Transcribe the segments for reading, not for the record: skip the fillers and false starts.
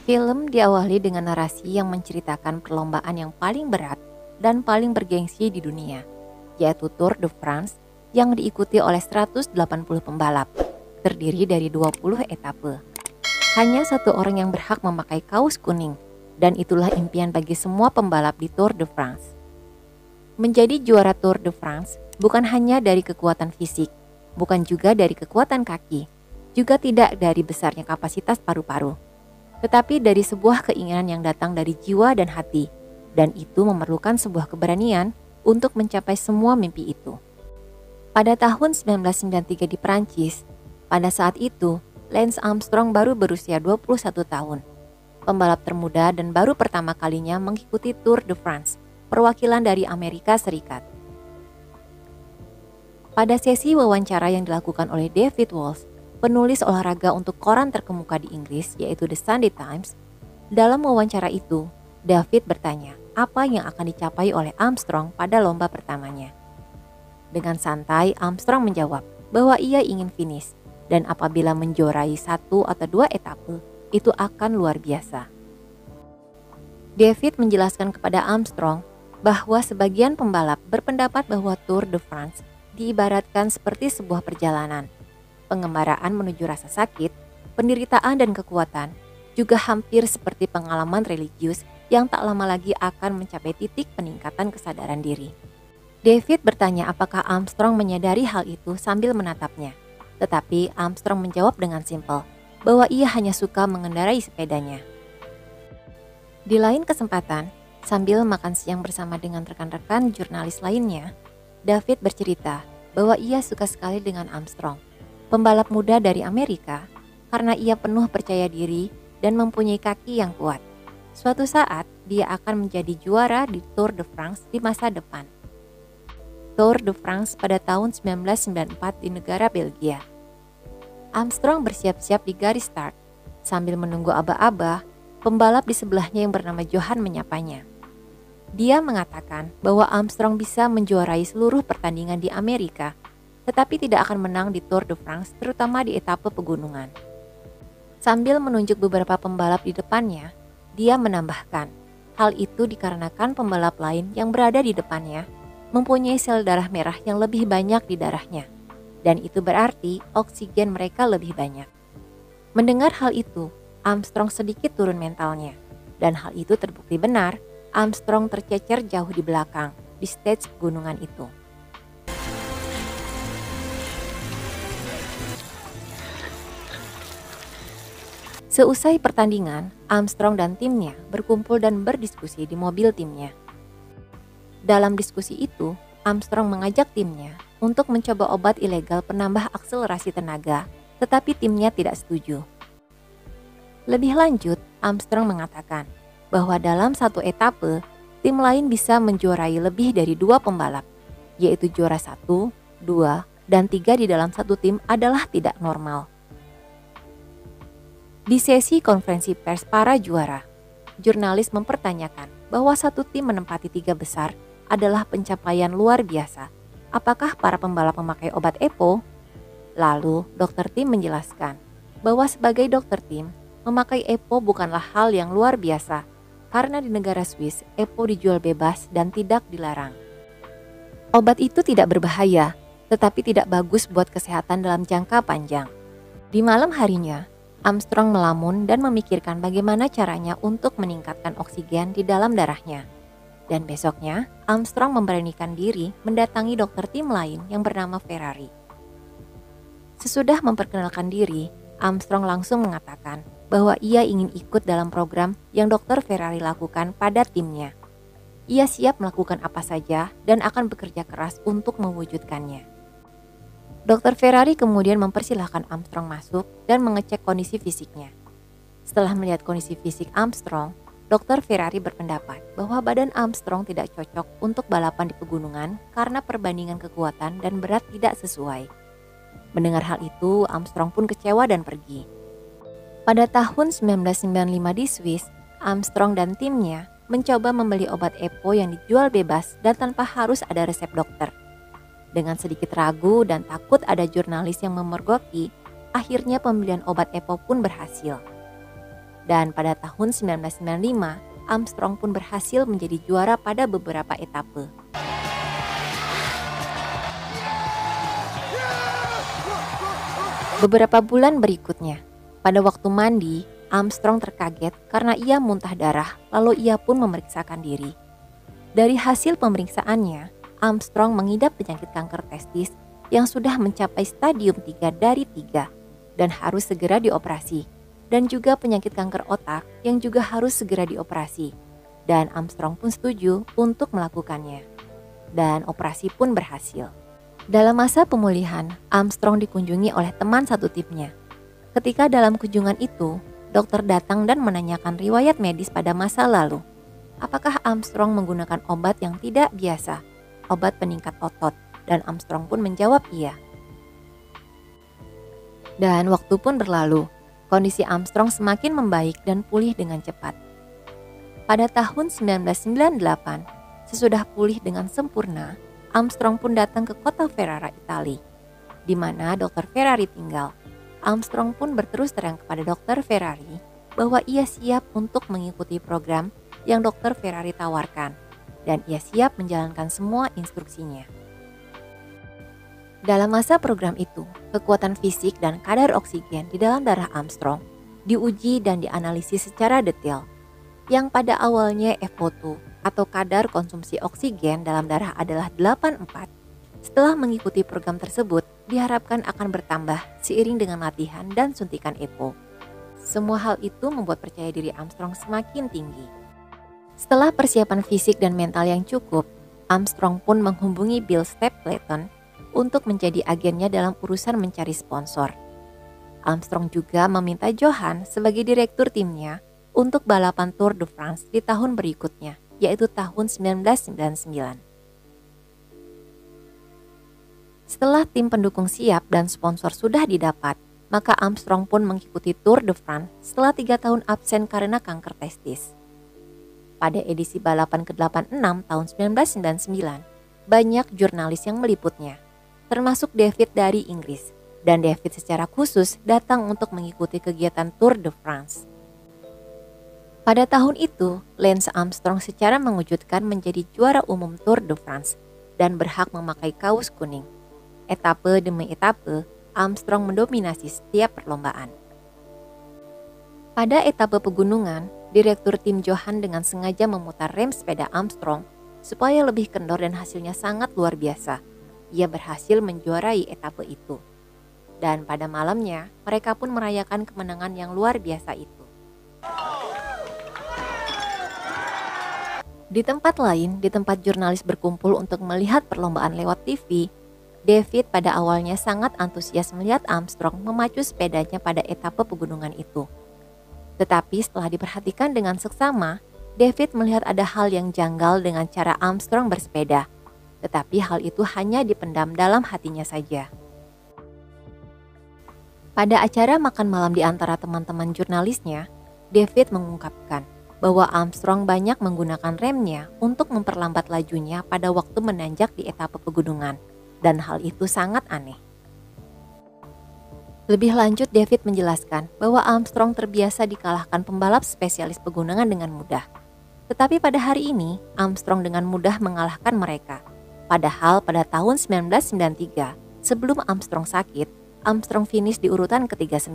Film diawali dengan narasi yang menceritakan perlombaan yang paling berat dan paling bergengsi di dunia, yaitu Tour de France yang diikuti oleh 180 pembalap, terdiri dari 20 etape. Hanya satu orang yang berhak memakai kaos kuning, dan itulah impian bagi semua pembalap di Tour de France. Menjadi juara Tour de France bukan hanya dari kekuatan fisik, bukan juga dari kekuatan kaki, juga tidak dari besarnya kapasitas paru-paru, tetapi dari sebuah keinginan yang datang dari jiwa dan hati, dan itu memerlukan sebuah keberanian untuk mencapai semua mimpi itu. Pada tahun 1993 di Perancis, pada saat itu Lance Armstrong baru berusia 21 tahun, pembalap termuda dan baru pertama kalinya mengikuti Tour de France, perwakilan dari Amerika Serikat. Pada sesi wawancara yang dilakukan oleh David Walsh, penulis olahraga untuk koran terkemuka di Inggris yaitu The Sunday Times, dalam wawancara itu, David bertanya apa yang akan dicapai oleh Armstrong pada lomba pertamanya. Dengan santai, Armstrong menjawab bahwa ia ingin finish, dan apabila menjuarai 1 atau 2 etape, itu akan luar biasa. David menjelaskan kepada Armstrong bahwa sebagian pembalap berpendapat bahwa Tour de France diibaratkan seperti sebuah perjalanan. Pengembaraan menuju rasa sakit, penderitaan dan kekuatan, juga hampir seperti pengalaman religius yang tak lama lagi akan mencapai titik peningkatan kesadaran diri. David bertanya apakah Armstrong menyadari hal itu sambil menatapnya. Tetapi Armstrong menjawab dengan simpel bahwa ia hanya suka mengendarai sepedanya. Di lain kesempatan, sambil makan siang bersama dengan rekan-rekan jurnalis lainnya, David bercerita bahwa ia suka sekali dengan Armstrong, pembalap muda dari Amerika, karena ia penuh percaya diri dan mempunyai kaki yang kuat. Suatu saat, dia akan menjadi juara di Tour de France di masa depan. Tour de France pada tahun 1994 di negara Belgia. Armstrong bersiap-siap di garis start. Sambil menunggu aba-aba, pembalap di sebelahnya yang bernama Johan menyapanya. Dia mengatakan bahwa Armstrong bisa menjuarai seluruh pertandingan di Amerika, tetapi tidak akan menang di Tour de France, terutama di etape pegunungan. Sambil menunjuk beberapa pembalap di depannya, dia menambahkan, hal itu dikarenakan pembalap lain yang berada di depannya mempunyai sel darah merah yang lebih banyak di darahnya, dan itu berarti oksigen mereka lebih banyak. Mendengar hal itu, Armstrong sedikit turun mentalnya, dan hal itu terbukti benar. Armstrong tercecer jauh di belakang di stage pegunungan itu. Seusai pertandingan, Armstrong dan timnya berkumpul dan berdiskusi di mobil timnya. Dalam diskusi itu, Armstrong mengajak timnya untuk mencoba obat ilegal penambah akselerasi tenaga, tetapi timnya tidak setuju. Lebih lanjut, Armstrong mengatakan bahwa dalam satu etape, tim lain bisa menjuarai lebih dari 2 pembalap, yaitu juara 1, 2, dan 3 di dalam satu tim adalah tidak normal. Di sesi konferensi pers para juara, jurnalis mempertanyakan bahwa satu tim menempati 3 besar adalah pencapaian luar biasa. Apakah para pembalap memakai obat EPO? Lalu, dokter tim menjelaskan bahwa sebagai dokter tim, memakai EPO bukanlah hal yang luar biasa, karena di negara Swiss, EPO dijual bebas dan tidak dilarang. Obat itu tidak berbahaya, tetapi tidak bagus buat kesehatan dalam jangka panjang. Di malam harinya, Armstrong melamun dan memikirkan bagaimana caranya untuk meningkatkan oksigen di dalam darahnya. Dan besoknya, Armstrong memberanikan diri mendatangi dokter tim lain yang bernama Ferrari. Sesudah memperkenalkan diri, Armstrong langsung mengatakan bahwa ia ingin ikut dalam program yang dokter Ferrari lakukan pada timnya. Ia siap melakukan apa saja dan akan bekerja keras untuk mewujudkannya. Dokter Ferrari kemudian mempersilahkan Armstrong masuk dan mengecek kondisi fisiknya. Setelah melihat kondisi fisik Armstrong, Dokter Ferrari berpendapat bahwa badan Armstrong tidak cocok untuk balapan di pegunungan karena perbandingan kekuatan dan berat tidak sesuai. Mendengar hal itu, Armstrong pun kecewa dan pergi. Pada tahun 1995 di Swiss, Armstrong dan timnya mencoba membeli obat EPO yang dijual bebas dan tanpa harus ada resep dokter. Dengan sedikit ragu dan takut ada jurnalis yang memergoki, akhirnya pembelian obat EPO pun berhasil. Dan pada tahun 1995, Armstrong pun berhasil menjadi juara pada beberapa etape. Beberapa bulan berikutnya, pada waktu mandi, Armstrong terkaget karena ia muntah darah, lalu ia pun memeriksakan diri. Dari hasil pemeriksaannya, Armstrong mengidap penyakit kanker testis yang sudah mencapai stadium 3 dari 3 dan harus segera dioperasi, dan juga penyakit kanker otak yang juga harus segera dioperasi. Dan Armstrong pun setuju untuk melakukannya. Dan operasi pun berhasil. Dalam masa pemulihan, Armstrong dikunjungi oleh teman satu timnya. Ketika dalam kunjungan itu, dokter datang dan menanyakan riwayat medis pada masa lalu. Apakah Armstrong menggunakan obat yang tidak biasa, obat peningkat otot, dan Armstrong pun menjawab iya. Dan waktu pun berlalu, kondisi Armstrong semakin membaik dan pulih dengan cepat. Pada tahun 1998, sesudah pulih dengan sempurna, Armstrong pun datang ke kota Ferrara, Italia, di mana Dr. Ferrari tinggal. Armstrong pun berterus terang kepada Dr. Ferrari bahwa ia siap untuk mengikuti program yang Dr. Ferrari tawarkan, dan ia siap menjalankan semua instruksinya. Dalam masa program itu, kekuatan fisik dan kadar oksigen di dalam darah Armstrong diuji dan dianalisis secara detail. Yang pada awalnya FO2 atau kadar konsumsi oksigen dalam darah adalah 84. Setelah mengikuti program tersebut, diharapkan akan bertambah seiring dengan latihan dan suntikan EPO. Semua hal itu membuat percaya diri Armstrong semakin tinggi. Setelah persiapan fisik dan mental yang cukup, Armstrong pun menghubungi Bill Stapleton untuk menjadi agennya dalam urusan mencari sponsor. Armstrong juga meminta Johan sebagai direktur timnya untuk balapan Tour de France di tahun berikutnya, yaitu tahun 1999. Setelah tim pendukung siap dan sponsor sudah didapat, maka Armstrong pun mengikuti Tour de France setelah 3 tahun absen karena kanker testis. Pada edisi balapan ke-86 tahun 1999, banyak jurnalis yang meliputnya, termasuk David dari Inggris, dan David secara khusus datang untuk mengikuti kegiatan Tour de France. Pada tahun itu, Lance Armstrong secara mengejutkan menjadi juara umum Tour de France dan berhak memakai kaos kuning. Etape demi etape, Armstrong mendominasi setiap perlombaan. Pada etape pegunungan, direktur tim Johan dengan sengaja memutar rem sepeda Armstrong supaya lebih kendor dan hasilnya sangat luar biasa. Ia berhasil menjuarai etape itu. Dan pada malamnya, mereka pun merayakan kemenangan yang luar biasa itu. Di tempat lain, di tempat jurnalis berkumpul untuk melihat perlombaan lewat TV, David pada awalnya sangat antusias melihat Armstrong memacu sepedanya pada etape pegunungan itu. Tetapi setelah diperhatikan dengan seksama, David melihat ada hal yang janggal dengan cara Armstrong bersepeda. Tetapi hal itu hanya dipendam dalam hatinya saja. Pada acara makan malam di antara teman-teman jurnalisnya, David mengungkapkan bahwa Armstrong banyak menggunakan remnya untuk memperlambat lajunya pada waktu menanjak di etape pegunungan, dan hal itu sangat aneh. Lebih lanjut, David menjelaskan bahwa Armstrong terbiasa dikalahkan pembalap spesialis pegunungan dengan mudah. Tetapi pada hari ini, Armstrong dengan mudah mengalahkan mereka. Padahal pada tahun 1993, sebelum Armstrong sakit, Armstrong finish di urutan ke-39.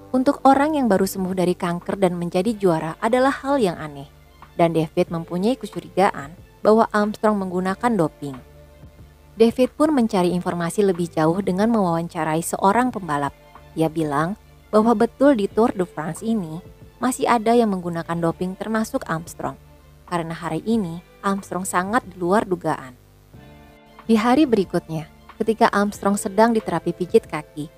Untuk orang yang baru sembuh dari kanker dan menjadi juara adalah hal yang aneh. Dan David mempunyai kecurigaan bahwa Armstrong menggunakan doping. David pun mencari informasi lebih jauh dengan mewawancarai seorang pembalap. Ia bilang bahwa betul di Tour de France ini masih ada yang menggunakan doping termasuk Armstrong. Karena hari ini Armstrong sangat di luar dugaan. Di hari berikutnya, ketika Armstrong sedang diterapi pijit kaki,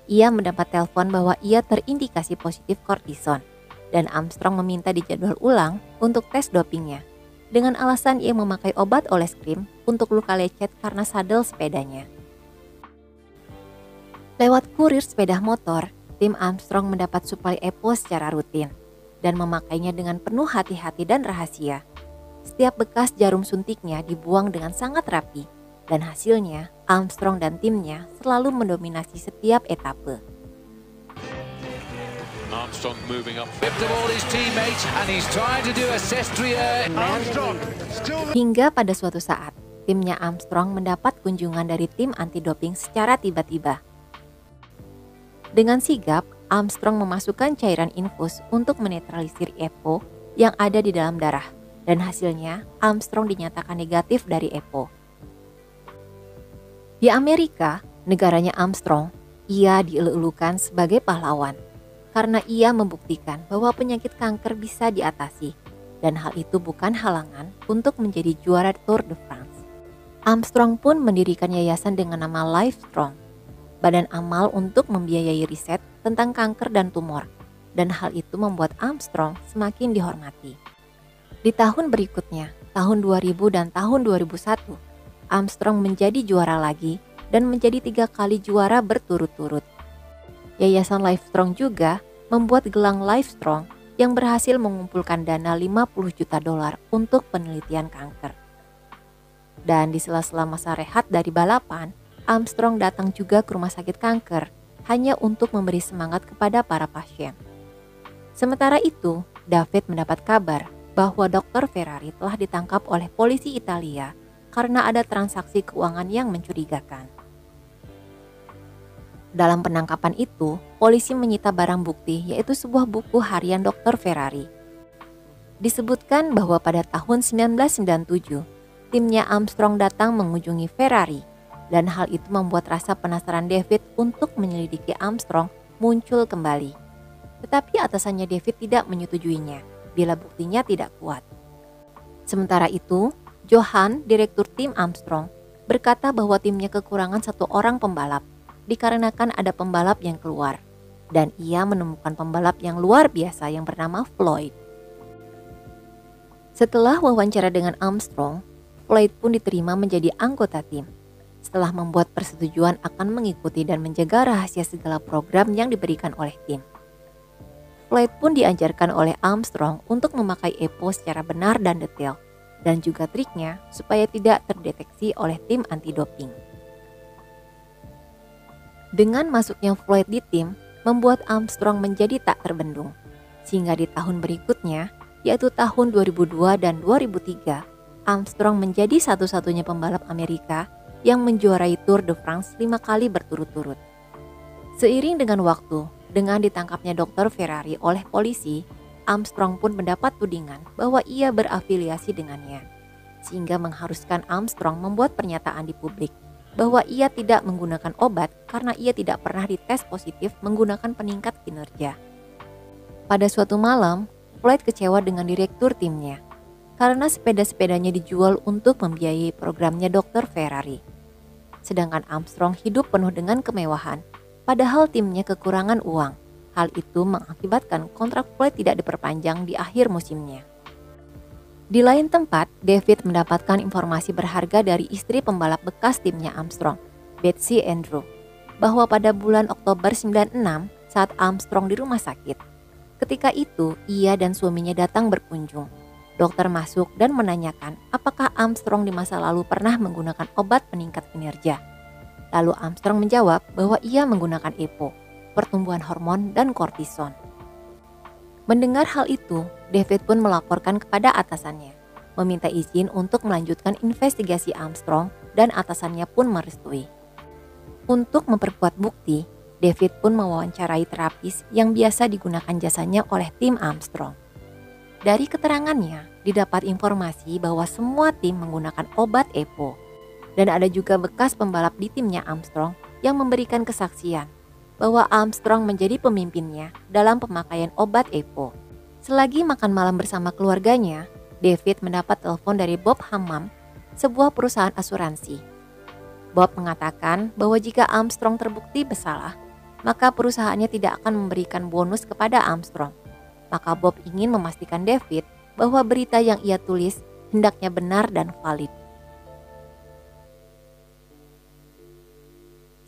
ia mendapat telepon bahwa ia terindikasi positif kortison dan Armstrong meminta dijadwal ulang untuk tes dopingnya. Dengan alasan ia memakai obat oles krim untuk luka lecet karena sadel sepedanya. Lewat kurir sepeda motor, tim Armstrong mendapat suplai EPO secara rutin dan memakainya dengan penuh hati-hati dan rahasia. Setiap bekas jarum suntiknya dibuang dengan sangat rapi dan hasilnya Armstrong dan timnya selalu mendominasi setiap etape. Armstrong moving up. Ripped of all his teammates and he's trying to do a Sestria. Armstrong still. Hingga pada suatu saat, timnya Armstrong mendapat kunjungan dari tim anti-doping secara tiba-tiba. Dengan sigap, Armstrong memasukkan cairan infus untuk menetralisir EPO yang ada di dalam darah, dan hasilnya Armstrong dinyatakan negatif dari EPO. Di Amerika, negaranya Armstrong, ia dielulukan sebagai pahlawan karena ia membuktikan bahwa penyakit kanker bisa diatasi, dan hal itu bukan halangan untuk menjadi juara Tour de France. Armstrong pun mendirikan yayasan dengan nama Livestrong, badan amal untuk membiayai riset tentang kanker dan tumor, dan hal itu membuat Armstrong semakin dihormati. Di tahun berikutnya, tahun 2000 dan tahun 2001, Armstrong menjadi juara lagi dan menjadi 3 kali juara berturut-turut. Yayasan Livestrong juga membuat gelang Livestrong yang berhasil mengumpulkan dana $50 juta untuk penelitian kanker. Dan di sela-sela masa rehat dari balapan, Armstrong datang juga ke rumah sakit kanker hanya untuk memberi semangat kepada para pasien. Sementara itu, David mendapat kabar bahwa Dr. Ferrari telah ditangkap oleh polisi Italia karena ada transaksi keuangan yang mencurigakan. Dalam penangkapan itu, polisi menyita barang bukti yaitu sebuah buku harian Dr. Ferrari. Disebutkan bahwa pada tahun 1997, timnya Armstrong datang mengunjungi Ferrari, dan hal itu membuat rasa penasaran David untuk menyelidiki Armstrong muncul kembali. Tetapi atasannya David tidak menyetujuinya bila buktinya tidak kuat. Sementara itu, Johan, direktur tim Armstrong, berkata bahwa timnya kekurangan 1 orang pembalap dikarenakan ada pembalap yang keluar, dan ia menemukan pembalap yang luar biasa yang bernama Floyd. Setelah wawancara dengan Armstrong, Floyd pun diterima menjadi anggota tim setelah membuat persetujuan akan mengikuti dan menjaga rahasia segala program yang diberikan oleh tim. Floyd pun diajarkan oleh Armstrong untuk memakai EPO secara benar dan detail, dan juga triknya supaya tidak terdeteksi oleh tim anti-doping. Dengan masuknya Floyd di tim, membuat Armstrong menjadi tak terbendung, sehingga di tahun berikutnya, yaitu tahun 2002 dan 2003, Armstrong menjadi satu-satunya pembalap Amerika yang menjuarai Tour de France 5 kali berturut-turut. Seiring dengan waktu, dengan ditangkapnya Dr. Ferrari oleh polisi, Armstrong pun mendapat tudingan bahwa ia berafiliasi dengannya, sehingga mengharuskan Armstrong membuat pernyataan di publik bahwa ia tidak menggunakan obat karena ia tidak pernah dites positif menggunakan peningkat kinerja. Pada suatu malam, Floyd kecewa dengan direktur timnya karena sepeda-sepedanya dijual untuk membiayai programnya Dr. Ferrari. Sedangkan Armstrong hidup penuh dengan kemewahan, padahal timnya kekurangan uang. Hal itu mengakibatkan kontrak Floyd tidak diperpanjang di akhir musimnya. Di lain tempat, David mendapatkan informasi berharga dari istri pembalap bekas timnya Armstrong, Betsy Andrew, bahwa pada bulan Oktober 96 saat Armstrong di rumah sakit. Ketika itu, ia dan suaminya datang berkunjung. Dokter masuk dan menanyakan apakah Armstrong di masa lalu pernah menggunakan obat peningkat kinerja. Lalu Armstrong menjawab bahwa ia menggunakan EPO, pertumbuhan hormon dan kortison. Mendengar hal itu, David pun melaporkan kepada atasannya, meminta izin untuk melanjutkan investigasi Armstrong, dan atasannya pun merestui. Untuk memperkuat bukti, David pun mewawancarai terapis yang biasa digunakan jasanya oleh tim Armstrong. Dari keterangannya, didapat informasi bahwa semua tim menggunakan obat EPO, dan ada juga bekas pembalap di timnya Armstrong yang memberikan kesaksian bahwa Armstrong menjadi pemimpinnya dalam pemakaian obat EPO. Selagi makan malam bersama keluarganya, David mendapat telepon dari Bob Hammam, sebuah perusahaan asuransi. Bob mengatakan bahwa jika Armstrong terbukti bersalah, maka perusahaannya tidak akan memberikan bonus kepada Armstrong. Maka Bob ingin memastikan David bahwa berita yang ia tulis hendaknya benar dan valid.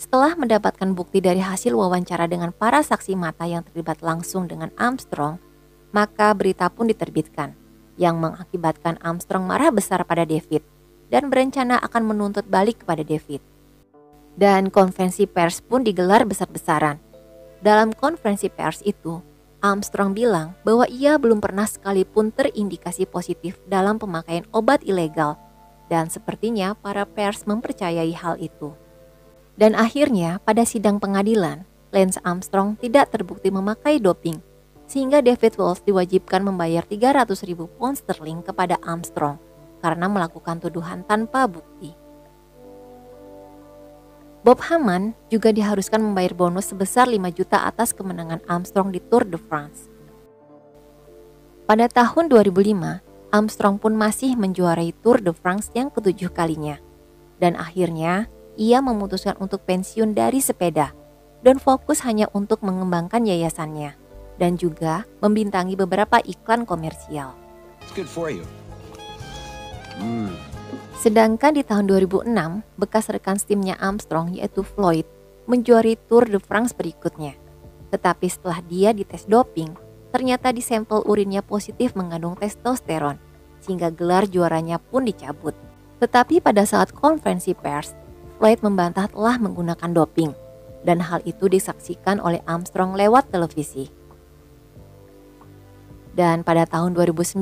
Setelah mendapatkan bukti dari hasil wawancara dengan para saksi mata yang terlibat langsung dengan Armstrong, maka berita pun diterbitkan, yang mengakibatkan Armstrong marah besar pada David dan berencana akan menuntut balik kepada David. Dan konferensi pers pun digelar besar-besaran. Dalam konferensi pers itu, Armstrong bilang bahwa ia belum pernah sekalipun terindikasi positif dalam pemakaian obat ilegal, dan sepertinya para pers mempercayai hal itu. Dan akhirnya pada sidang pengadilan, Lance Armstrong tidak terbukti memakai doping, sehingga David Walsh diwajibkan membayar 300.000 pound sterling kepada Armstrong karena melakukan tuduhan tanpa bukti. Bob Hamann juga diharuskan membayar bonus sebesar 5 juta atas kemenangan Armstrong di Tour de France. Pada tahun 2005, Armstrong pun masih menjuarai Tour de France yang ke-7 kalinya. Dan akhirnya, ia memutuskan untuk pensiun dari sepeda dan fokus hanya untuk mengembangkan yayasannya dan juga membintangi beberapa iklan komersial. It's good for you. Sedangkan di tahun 2006, bekas rekan timnya Armstrong yaitu Floyd menjuari Tour de France berikutnya. Tetapi setelah dia dites doping, ternyata di sampel urinnya positif mengandung testosteron, sehingga gelar juaranya pun dicabut. Tetapi pada saat konferensi pers, Floyd membantah telah menggunakan doping, dan hal itu disaksikan oleh Armstrong lewat televisi. Dan pada tahun 2009,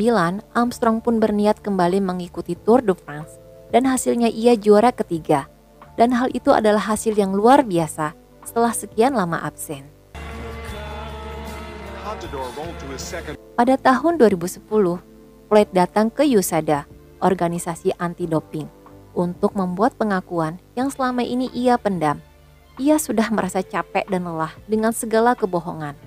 Armstrong pun berniat kembali mengikuti Tour de France, dan hasilnya ia juara ketiga. Dan hal itu adalah hasil yang luar biasa setelah sekian lama absen. Pada tahun 2010, Floyd datang ke USADA, organisasi anti-doping, untuk membuat pengakuan yang selama ini ia pendam. Ia sudah merasa capek dan lelah dengan segala kebohongan.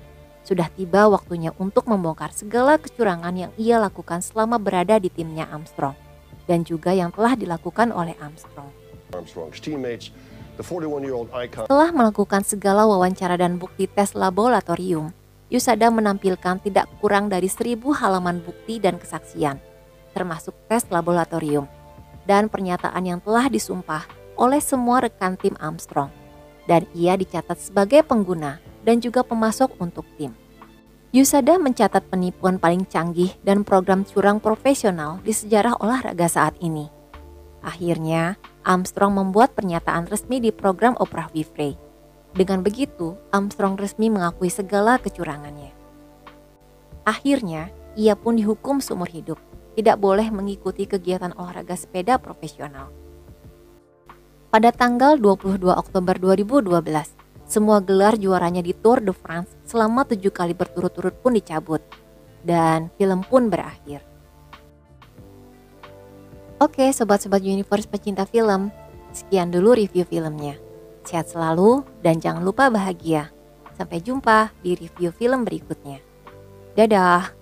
Sudah tiba waktunya untuk membongkar segala kecurangan yang ia lakukan selama berada di timnya Armstrong, dan juga yang telah dilakukan oleh Armstrong. Setelah melakukan segala wawancara dan bukti tes laboratorium, USADA menampilkan tidak kurang dari 1.000 halaman bukti dan kesaksian, termasuk tes laboratorium, dan pernyataan yang telah disumpah oleh semua rekan tim Armstrong, dan ia dicatat sebagai pengguna dan juga pemasok untuk tim. USADA mencatat penipuan paling canggih dan program curang profesional di sejarah olahraga saat ini. Akhirnya, Armstrong membuat pernyataan resmi di program Oprah Winfrey. Dengan begitu, Armstrong resmi mengakui segala kecurangannya. Akhirnya, ia pun dihukum seumur hidup, tidak boleh mengikuti kegiatan olahraga sepeda profesional. Pada tanggal 22 Oktober 2012, semua gelar juaranya di Tour de France selama 7 kali berturut-turut pun dicabut, dan film pun berakhir. Oke, sobat-sobat Universe pecinta film, sekian dulu review filmnya. Sehat selalu dan jangan lupa bahagia. Sampai jumpa di review film berikutnya. Dadah!